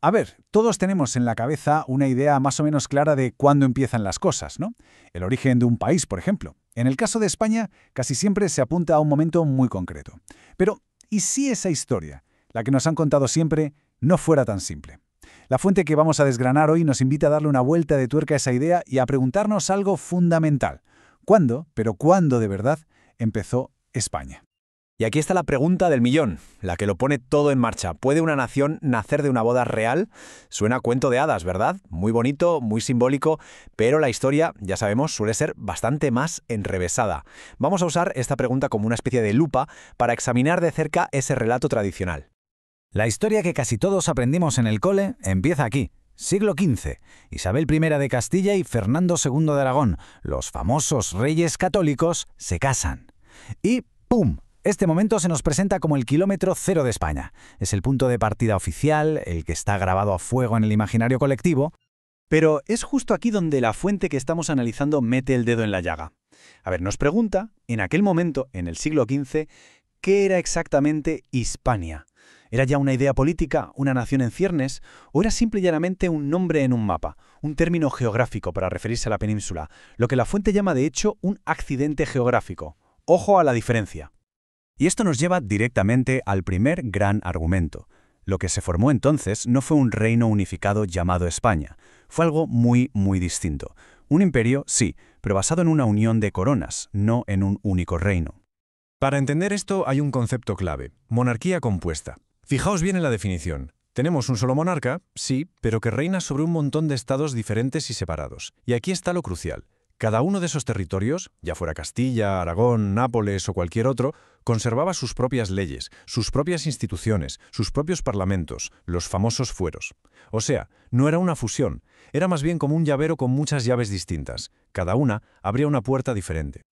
A ver, todos tenemos en la cabeza una idea más o menos clara de cuándo empiezan las cosas, ¿no? El origen de un país, por ejemplo. En el caso de España, casi siempre se apunta a un momento muy concreto. Pero, ¿y si esa historia, la que nos han contado siempre, no fuera tan simple? La fuente que vamos a desgranar hoy nos invita a darle una vuelta de tuerca a esa idea y a preguntarnos algo fundamental. ¿Cuándo, pero cuándo de verdad, empezó España? Y aquí está la pregunta del millón, la que lo pone todo en marcha. ¿Puede una nación nacer de una boda real? Suena a cuento de hadas, ¿verdad? Muy bonito, muy simbólico, pero la historia, ya sabemos, suele ser bastante más enrevesada. Vamos a usar esta pregunta como una especie de lupa para examinar de cerca ese relato tradicional. La historia que casi todos aprendimos en el cole empieza aquí. Siglo XV. Isabel I de Castilla y Fernando II de Aragón, los famosos reyes católicos, se casan. Y ¡pum! Este momento se nos presenta como el kilómetro cero de España. Es el punto de partida oficial, el que está grabado a fuego en el imaginario colectivo. Pero es justo aquí donde la fuente que estamos analizando mete el dedo en la llaga. A ver, nos pregunta, en aquel momento, en el siglo XV, ¿qué era exactamente Hispania? ¿Era ya una idea política, una nación en ciernes, o era simple y llanamente un nombre en un mapa, un término geográfico para referirse a la península, lo que la fuente llama de hecho un accidente geográfico? Ojo a la diferencia. Y esto nos lleva directamente al primer gran argumento. Lo que se formó entonces no fue un reino unificado llamado España. Fue algo muy, muy distinto. Un imperio, sí, pero basado en una unión de coronas, no en un único reino. Para entender esto hay un concepto clave: monarquía compuesta. Fijaos bien en la definición. Tenemos un solo monarca, sí, pero que reina sobre un montón de estados diferentes y separados. Y aquí está lo crucial. Cada uno de esos territorios, ya fuera Castilla, Aragón, Nápoles o cualquier otro, conservaba sus propias leyes, sus propias instituciones, sus propios parlamentos, los famosos fueros. O sea, no era una fusión, era más bien como un llavero con muchas llaves distintas. Cada una abría una puerta diferente.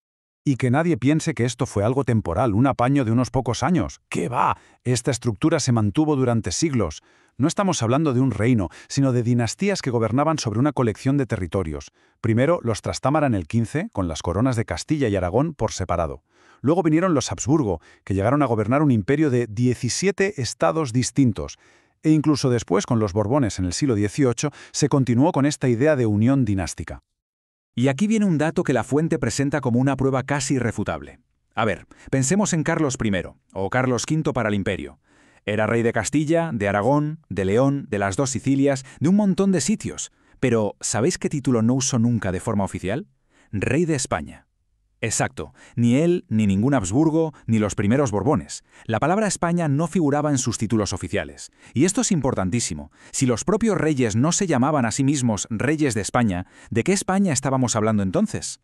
Y que nadie piense que esto fue algo temporal, un apaño de unos pocos años. ¡Qué va! Esta estructura se mantuvo durante siglos. No estamos hablando de un reino, sino de dinastías que gobernaban sobre una colección de territorios. Primero los Trastámara en el XV, con las coronas de Castilla y Aragón por separado. Luego vinieron los Habsburgo, que llegaron a gobernar un imperio de 17 estados distintos. E incluso después, con los Borbones en el siglo XVIII, se continuó con esta idea de unión dinástica. Y aquí viene un dato que la fuente presenta como una prueba casi irrefutable. A ver, pensemos en Carlos I, o Carlos V para el imperio. Era rey de Castilla, de Aragón, de León, de las dos Sicilias, de un montón de sitios. Pero, ¿sabéis qué título no usó nunca de forma oficial? Rey de España. Exacto, ni él, ni ningún Habsburgo, ni los primeros Borbones. La palabra España no figuraba en sus títulos oficiales. Y esto es importantísimo. Si los propios reyes no se llamaban a sí mismos reyes de España, ¿de qué España estábamos hablando entonces?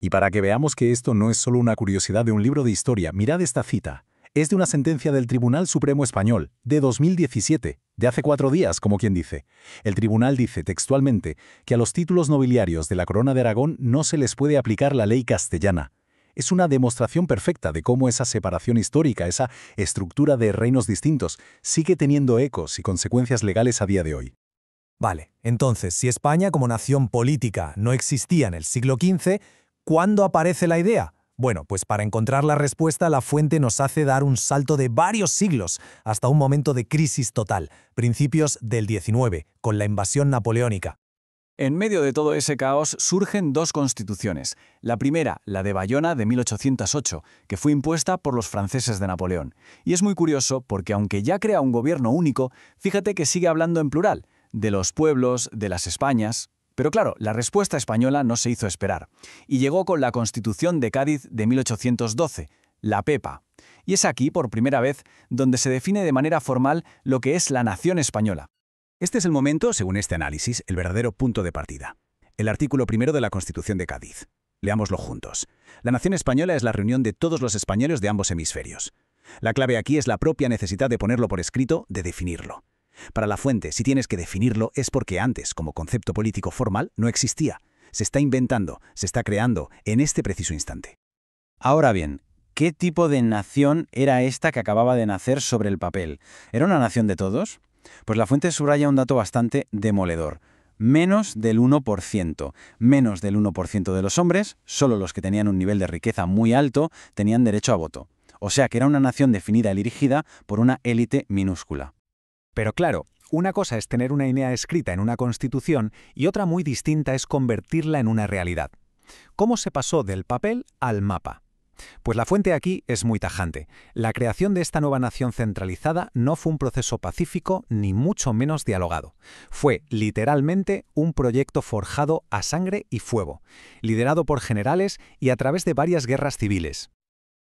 Y para que veamos que esto no es solo una curiosidad de un libro de historia, mirad esta cita. Es de una sentencia del Tribunal Supremo Español, de 2017, de hace 4 días, como quien dice. El tribunal dice textualmente que a los títulos nobiliarios de la Corona de Aragón no se les puede aplicar la ley castellana. Es una demostración perfecta de cómo esa separación histórica, esa estructura de reinos distintos, sigue teniendo ecos y consecuencias legales a día de hoy. Vale, entonces, si España como nación política no existía en el siglo XV, ¿cuándo aparece la idea? Bueno, pues para encontrar la respuesta, la fuente nos hace dar un salto de varios siglos hasta un momento de crisis total, principios del XIX, con la invasión napoleónica. En medio de todo ese caos surgen dos constituciones. La primera, la de Bayona de 1808, que fue impuesta por los franceses de Napoleón. Y es muy curioso porque aunque ya crea un gobierno único, fíjate que sigue hablando en plural, de los pueblos, de las Españas. Pero claro, la respuesta española no se hizo esperar, y llegó con la Constitución de Cádiz de 1812, la PEPA. Y es aquí, por primera vez, donde se define de manera formal lo que es la nación española. Este es el momento, según este análisis, el verdadero punto de partida. El artículo 1 de la Constitución de Cádiz. Leámoslo juntos. La nación española es la reunión de todos los españoles de ambos hemisferios. La clave aquí es la propia necesidad de ponerlo por escrito, de definirlo. Para la fuente, si tienes que definirlo, es porque antes, como concepto político formal, no existía. Se está inventando, se está creando, en este preciso instante. Ahora bien, ¿qué tipo de nación era esta que acababa de nacer sobre el papel? ¿Era una nación de todos? Pues la fuente subraya un dato bastante demoledor. Menos del 1%. Menos del 1% de los hombres, solo los que tenían un nivel de riqueza muy alto, tenían derecho a voto. O sea que era una nación definida y dirigida por una élite minúscula. Pero claro, Una cosa es tener una idea escrita en una constitución y otra muy distinta es convertirla en una realidad. ¿Cómo se pasó del papel al mapa? Pues la fuente aquí es muy tajante. La creación de esta nueva nación centralizada no fue un proceso pacífico ni mucho menos dialogado. Fue literalmente un proyecto forjado a sangre y fuego, liderado por generales y a través de varias guerras civiles.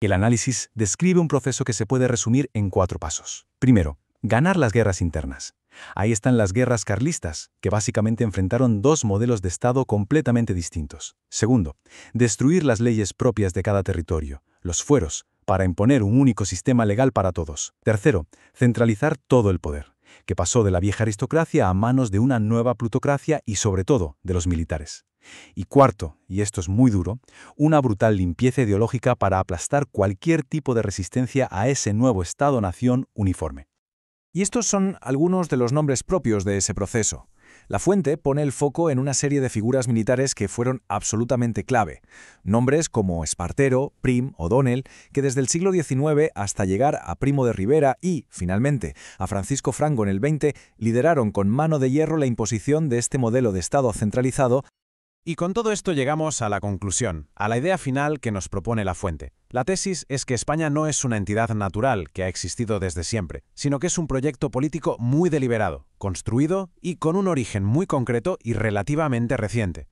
El análisis describe un proceso que se puede resumir en 4 pasos. Primero, ganar las guerras internas. Ahí están las guerras carlistas, que básicamente enfrentaron 2 modelos de Estado completamente distintos. Segundo, destruir las leyes propias de cada territorio, los fueros, para imponer un único sistema legal para todos. Tercero, centralizar todo el poder, que pasó de la vieja aristocracia a manos de una nueva plutocracia y sobre todo de los militares. Y cuarto, y esto es muy duro, una brutal limpieza ideológica para aplastar cualquier tipo de resistencia a ese nuevo Estado-nación uniforme. Y estos son algunos de los nombres propios de ese proceso. La fuente pone el foco en una serie de figuras militares que fueron absolutamente clave. Nombres como Espartero, Prim, O'Donnell, que desde el siglo XIX hasta llegar a Primo de Rivera y, finalmente, a Francisco Franco en el XX, lideraron con mano de hierro la imposición de este modelo de Estado centralizado. Y con todo esto llegamos a la conclusión, a la idea final que nos propone la fuente. La tesis es que España no es una entidad natural que ha existido desde siempre, sino que es un proyecto político muy deliberado, construido y con un origen muy concreto y relativamente reciente.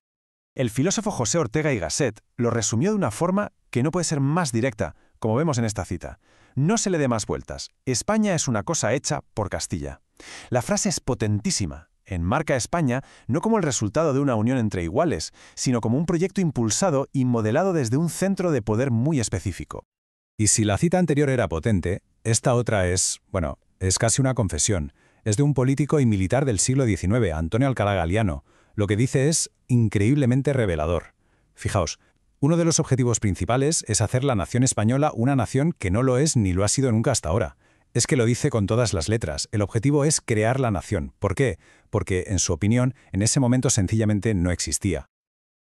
El filósofo José Ortega y Gasset lo resumió de una forma que no puede ser más directa, como vemos en esta cita. No se le dé más vueltas. España es una cosa hecha por Castilla. La frase es potentísima. Enmarca a España no como el resultado de una unión entre iguales, sino como un proyecto impulsado y modelado desde un centro de poder muy específico. Y si la cita anterior era potente, esta otra es casi una confesión. Es de un político y militar del siglo XIX, Antonio Alcalá Galiano. Lo que dice es increíblemente revelador. Fijaos, uno de los objetivos principales es hacer la nación española una nación que no lo es ni lo ha sido nunca hasta ahora. Es que lo dice con todas las letras. El objetivo es crear la nación. ¿Por qué? Porque, en su opinión, en ese momento sencillamente no existía.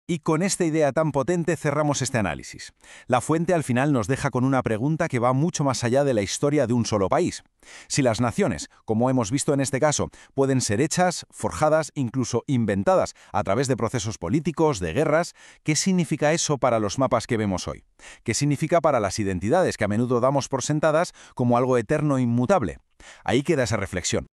Y con esta idea tan potente cerramos este análisis. La fuente al final nos deja con una pregunta que va mucho más allá de la historia de un solo país. Si las naciones, como hemos visto en este caso, pueden ser hechas, forjadas, incluso inventadas a través de procesos políticos, de guerras, ¿qué significa eso para los mapas que vemos hoy? ¿Qué significa para las identidades que a menudo damos por sentadas como algo eterno e inmutable? Ahí queda esa reflexión.